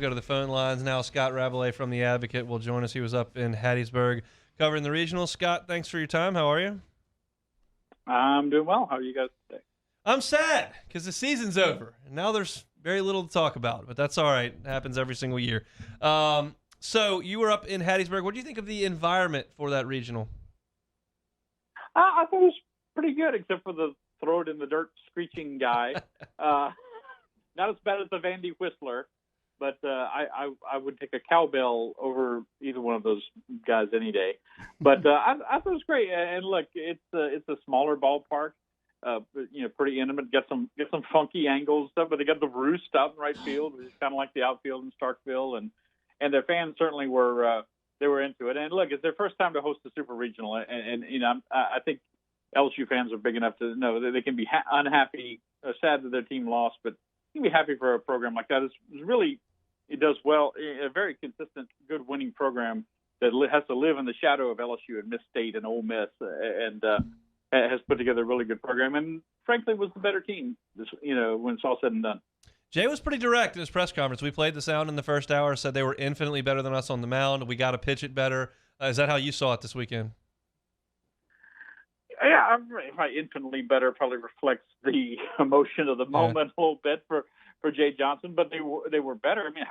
Go to the phone lines now. Scott Rabalais from The Advocate will join us. He was up in Hattiesburg covering the regional. Scott, thanks for your time. How are you? I'm doing well. How are you guys today? I'm sad because the season's over. And now there's very little to talk about, but that's all right. It happens every single year. So you were up in Hattiesburg. What do you think of the environment for that regional? I thought it was pretty good, except for the throw it in the dirt screeching guy. uh, Not as bad as the Vandy Whistler, but I would take a cowbell over either one of those guys any day. But I thought it was great. And look, it's a smaller ballpark. Pretty intimate. Get some funky angles and stuff, but they got the roost out in right field, which is kind of like the outfield in Starkville, and their fans certainly were they were into it. And look, it's their first time to host a super regional, and I think LSU fans are big enough to know that they can be unhappy, sad that their team lost, but you can be happy for a program like that. It's really, it does well. A very consistent, good winning program that has to live in the shadow of LSU and Miss State and Ole Miss, and has put together a really good program, and frankly was the better team. When it's all said and done. Jay was pretty direct in his press conference. We played the sound in the first hour, said they were infinitely better than us on the mound. We got to pitch it better. Is that how you saw it this weekend? Yeah, my infinitely better probably reflects the emotion of the moment a little bit for Jay Johnson, but they were better. I mean,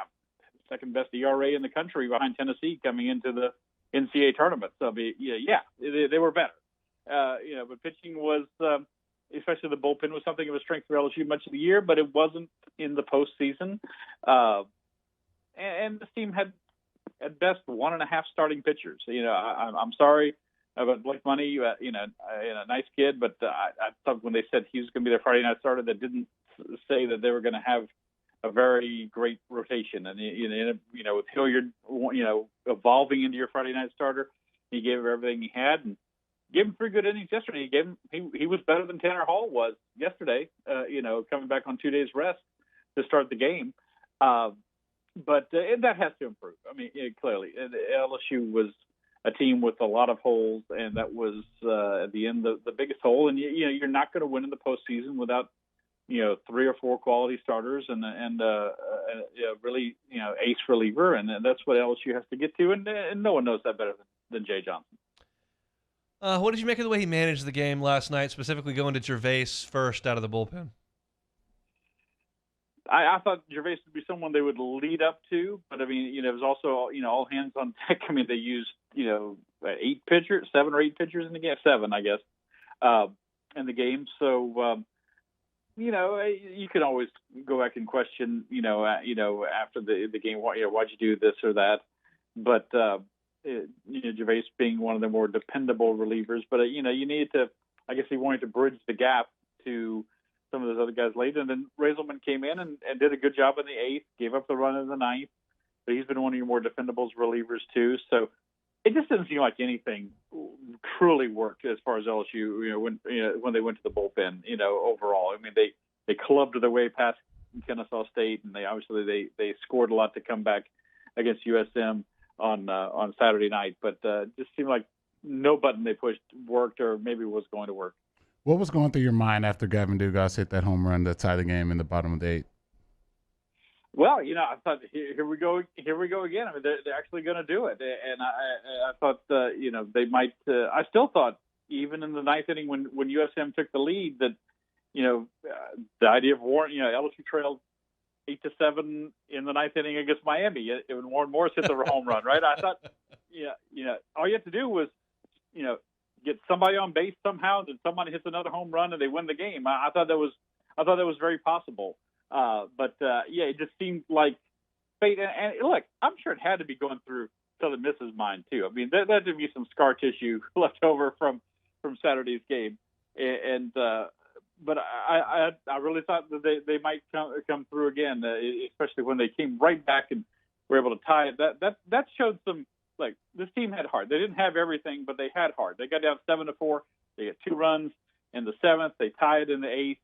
second best ERA in the country behind Tennessee coming into the NCAA tournament. So they were better. But pitching was, especially the bullpen, was something of a strength for LSU much of the year, but it wasn't in the postseason. And this team had at best 1.5 starting pitchers. I'm sorry about Blake Money, a nice kid, but I thought when they said he was going to be their Friday night starter, that didn't say that they were going to have a very great rotation. And with Hilliard, evolving into your Friday night starter, he gave everything he had and gave him 3 good innings yesterday. He was better than Tanner Hall was yesterday. Coming back on 2 days rest to start the game, but that has to improve. I mean, clearly, LSU was a team with a lot of holes, and that was at the end the biggest hole. And you're not going to win in the postseason without 3 or 4 quality starters and really ace reliever, and that's what LSU has to get to. And no one knows that better than Jay Johnson. What did you make of the way he managed the game last night, specifically going to Gervais first out of the bullpen? I thought Gervais would be someone they would lead up to, but I mean, it was also, all hands on deck. I mean, they used, 7 or 8 pitchers in the game, 7, I guess, in the game. So, you can always go back and question, after the game, why'd you do this or that? But, Gervais being one of the more dependable relievers, but you needed to. I guess he wanted to bridge the gap to some of those other guys late, and then Razelman came in and did a good job in the 8th, gave up the run in the 9th, but he's been one of your more dependable relievers too. So it just didn't seem like anything truly worked as far as LSU. When they went to the bullpen, overall, I mean they clubbed their way past Kennesaw State, and they scored a lot to come back against USM on Saturday night, but just seemed like no button they pushed worked, or maybe was going to work. What was going through your mind after Gavin Dugas hit that home run to tie the game in the bottom of the 8th? Well, I thought here we go again. I mean, they're actually going to do it, and I thought they might. I still thought even in the 9th inning when USM took the lead that the idea of Warren, LSU trailed 8-7 in the 9th inning against Miami. When Warren Morris hit the home run, right? I thought, all you have to do was, get somebody on base somehow, then somebody hits another home run and they win the game. I thought that was very possible. But it just seemed like fate. And look, I'm sure it had to be going through Southern Miss's mind too. I mean, there had to be some scar tissue left over from Saturday's game, but I really thought that they might come through again, especially when they came right back and were able to tie it. That showed some, like, this team had heart. They didn't have everything, but they had heart. They got down 7-4. They got 2 runs in the 7th. They tied in the 8th,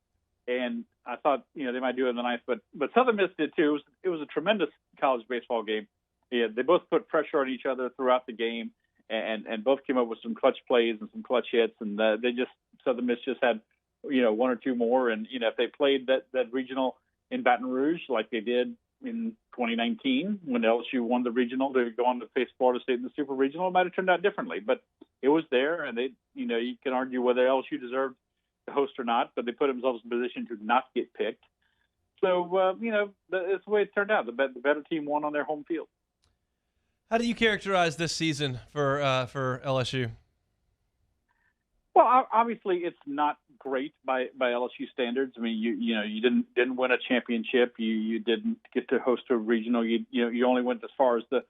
and I thought they might do it in the 9th. But Southern Miss did too. It was a tremendous college baseball game. Yeah, they both put pressure on each other throughout the game, and both came up with some clutch plays and some clutch hits. And Southern Miss just had 1 or 2 more. And if they played that regional in Baton Rouge like they did in 2019 when LSU won the regional to go on to face Florida State in the Super Regional. It might have turned out differently, but it was there, and they, you can argue whether LSU deserved to host or not, but they put themselves in a position to not get picked. So, that's the way it turned out. The better team won on their home field. How do you characterize this season for LSU? Well, obviously, it's not great by LSU standards. I mean, you didn't win a championship. You didn't get to host a regional. You only went as far as the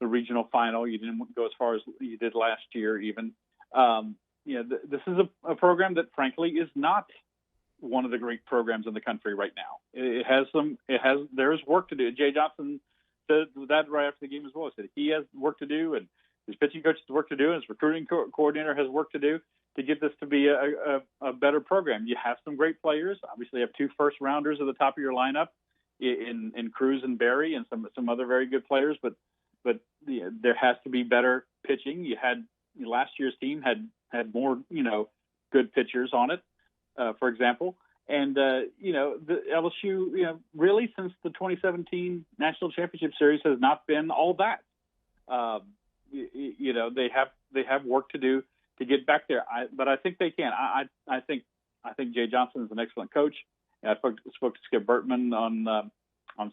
regional final. You didn't go as far as you did last year, even. This is a program that, frankly, is not one of the great programs in the country right now. There's work to do. Jay Johnson said that right after the game as well. He said he has work to do, and his pitching coach has work to do, and his recruiting coordinator has work to do to get this to be a better program. You have some great players. Obviously, you have 2 first-rounders at the top of your lineup in Cruz and Berry, and some other very good players. But there has to be better pitching. Last year's team had more good pitchers on it, for example. And the LSU really since the 2017 National Championship Series has not been all that. They have work to do to get back there. But I think they can. I think Jay Johnson is an excellent coach. I spoke to Skip Bertman on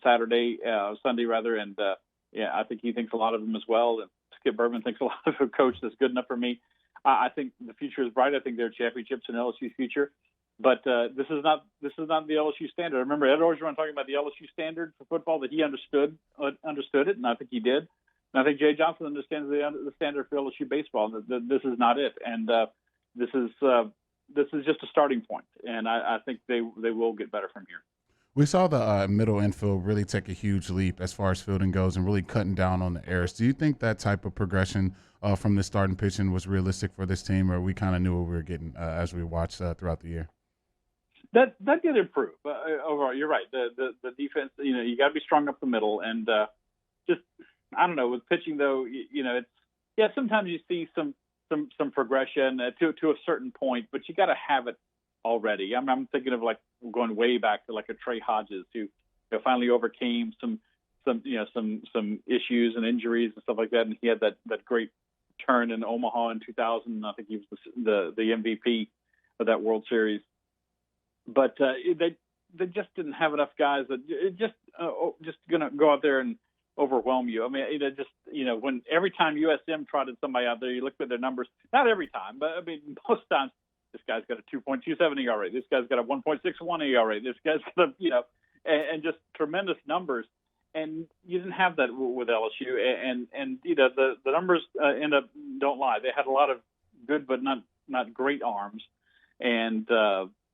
Sunday rather, and I think he thinks a lot of them as well. And Skip Bertman thinks a lot of a coach that's good enough for me. I think the future is bright. I think there are championships in LSU's future, but this is not the LSU standard. I remember Ed Orgeron talking about the LSU standard for football, that he understood it, and I think he did. And I think Jay Johnson understands the standard for LSU baseball. This is not it, and this is just a starting point, and I think they will get better from here. We saw the middle infield really take a huge leap as far as fielding goes and really cutting down on the errors. Do you think that type of progression from the starting pitching was realistic for this team, or we kind of knew what we were getting as we watched throughout the year? That did improve. Overall, you're right. The defense, you got to be strong up the middle, and just I don't know, with pitching though, it's sometimes you see some progression to a certain point, but you got to have it already. I'm thinking of like going way back to like a Trey Hodges who finally overcame some issues and injuries and stuff like that, and he had that great turn in Omaha in 2000. I think he was the MVP of that World Series. But they just didn't have enough guys that just going to go out there and overwhelm you. I mean, when every time USM trotted somebody out there, you looked at their numbers. Not every time, but I mean, most times. This guy's got a 2.27 ERA. This guy's got a 1.61 ERA. This guy's got and just tremendous numbers. And you didn't have that with LSU. And the numbers don't lie. They had a lot of good but not great arms. And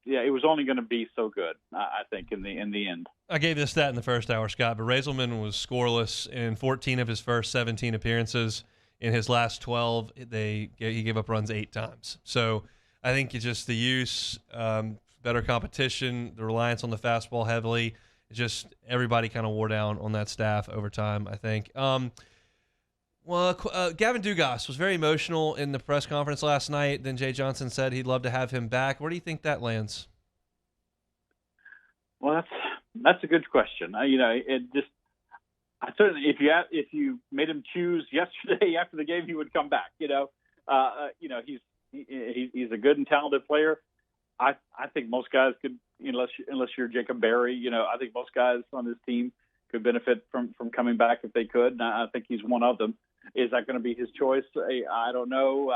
it was only going to be so good, I think, in the end. I gave this stat in the first hour, Scott, but Raiselman was scoreless in 14 of his first 17 appearances. In his last 12, he gave up runs 8 times. So I think it's just the use, better competition, the reliance on the fastball heavily. Just everybody kind of wore down on that staff over time, I think. Gavin Dugas was very emotional in the press conference last night. Then Jay Johnson said he'd love to have him back. Where do you think that lands? Well, that's a good question. I certainly, if you made him choose yesterday after the game, he would come back. He's a good and talented player. I think most guys could, unless you're Jacob Berry, I think most guys on this team could benefit from coming back if they could. And I think he's one of them. Is that going to be his choice? I don't know.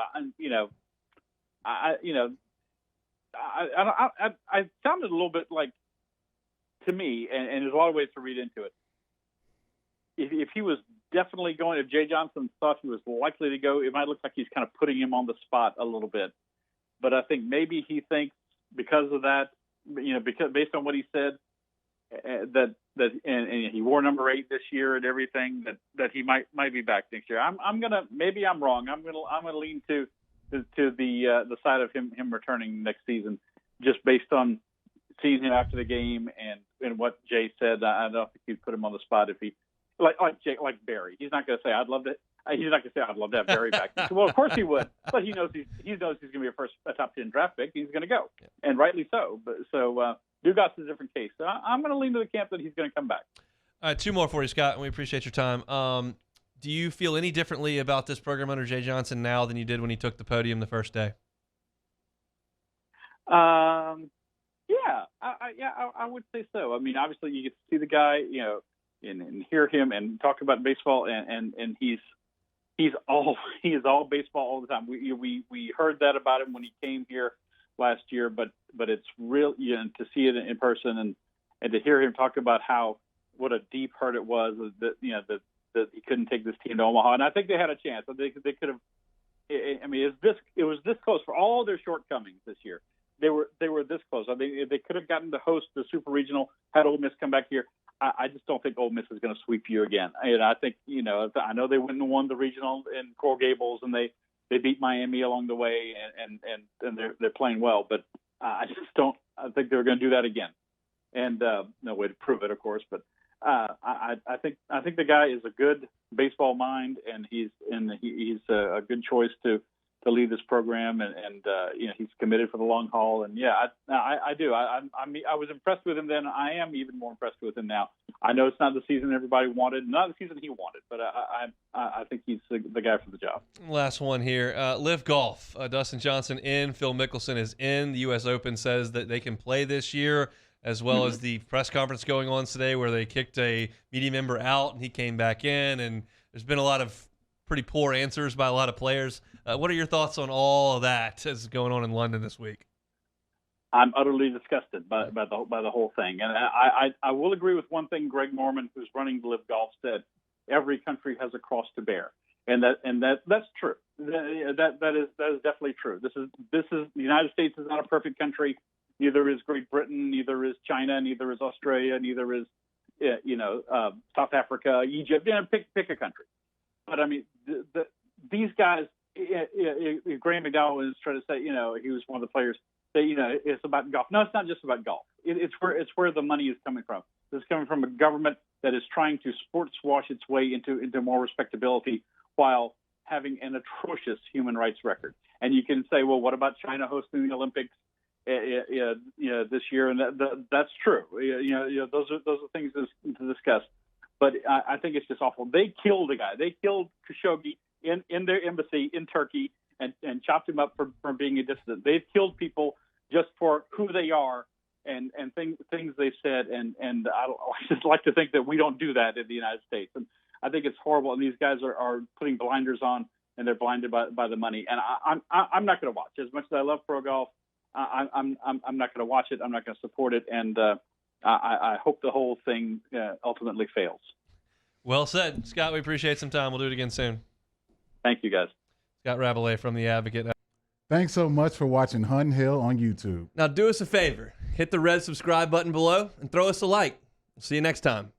I sounded a little bit like, to me, and there's a lot of ways to read into it. If he was definitely going, if Jay Johnson thought he was likely to go, it might look like he's kind of putting him on the spot a little bit. But I think maybe he thinks because of that, because based on what he said, that he wore number 8 this year and everything, that he might be back next year. Maybe I'm wrong. I'm gonna lean to the side of him returning next season, just based on seeing him after the game and what Jay said. I don't think he'd put him on the spot if he like Barry. He's not going to say I'd love to. He's not going to say I'd love to have Barry back. Well, of course he would, but he knows he's going to be a top 10 draft pick. He's going to go, and rightly so. But Dugas is a different case. So I'm going to lean to the camp that he's going to come back. All right, two more for you, Scott, and we appreciate your time. Do you feel any differently about this program under Jay Johnson now than you did when he took the podium the first day? Yeah, I would say so. I mean, obviously, you get to see the guy, and hear him and talk about baseball, and he's all baseball all the time. We heard that about him when he came here last year, but it's real, to see it in person and to hear him talk about what a deep hurt it was that he couldn't take this team to Omaha, and I think they had a chance. They could have. I mean, it was this close for all their shortcomings this year. They were this close. I mean, they could have gotten to host the Super Regional had Ole Miss come back here. I just don't think Ole Miss is going to sweep you again. And I think, I know they went and won the regional in Coral Gables, and they beat Miami along the way, and they're playing well. But I just don't. I think they're going to do that again. And no way to prove it, of course. But I think the guy is a good baseball mind, and he's a good choice to lead this program, and he's committed for the long haul. And I do. I was impressed with him then. I am even more impressed with him now. I know it's not the season everybody wanted, not the season he wanted, but I think he's the guy for the job. Last one here. Live Golf. Dustin Johnson in. Phil Mickelson is in. The U.S. Open says that they can play this year, as well as the press conference going on today where they kicked a media member out and he came back in. And there's been a lot of pretty poor answers by a lot of players. What are your thoughts on all of that as going on in London this week? I'm utterly disgusted by the whole thing, and I will agree with one thing. Greg Norman, who's running Live Golf, said every country has a cross to bear, and that's true. That is definitely true. This is the United States is not a perfect country. Neither is Great Britain. Neither is China. Neither is Australia. Neither is South Africa, Egypt. Pick a country. But I mean, these guys. Graham McDowell was trying to say, he was one of the players. That it's about golf. No, it's not just about golf. It's where the money is coming from. It's coming from a government that is trying to sports wash its way into more respectability while having an atrocious human rights record. And you can say, well, what about China hosting the Olympics? This year, and that's true. Those are things to discuss. But I think it's just awful. They killed a guy. They killed Khashoggi in their embassy in Turkey and chopped him up for being a dissident. They've killed people just for who they are and things they've said. And I just like to think that we don't do that in the United States. And I think it's horrible. And these guys are putting blinders on, and they're blinded by the money. And I'm not going to watch. As much as I love pro golf, I'm not going to watch it. I'm not going to support it. And I hope the whole thing ultimately fails. Well said, Scott. We appreciate some time. We'll do it again soon. Thank you, guys. Scott Rabalais from The Advocate. Thanks so much for watching Hunt Hill on YouTube. Now do us a favor. Hit the red subscribe button below and throw us a like. See you next time.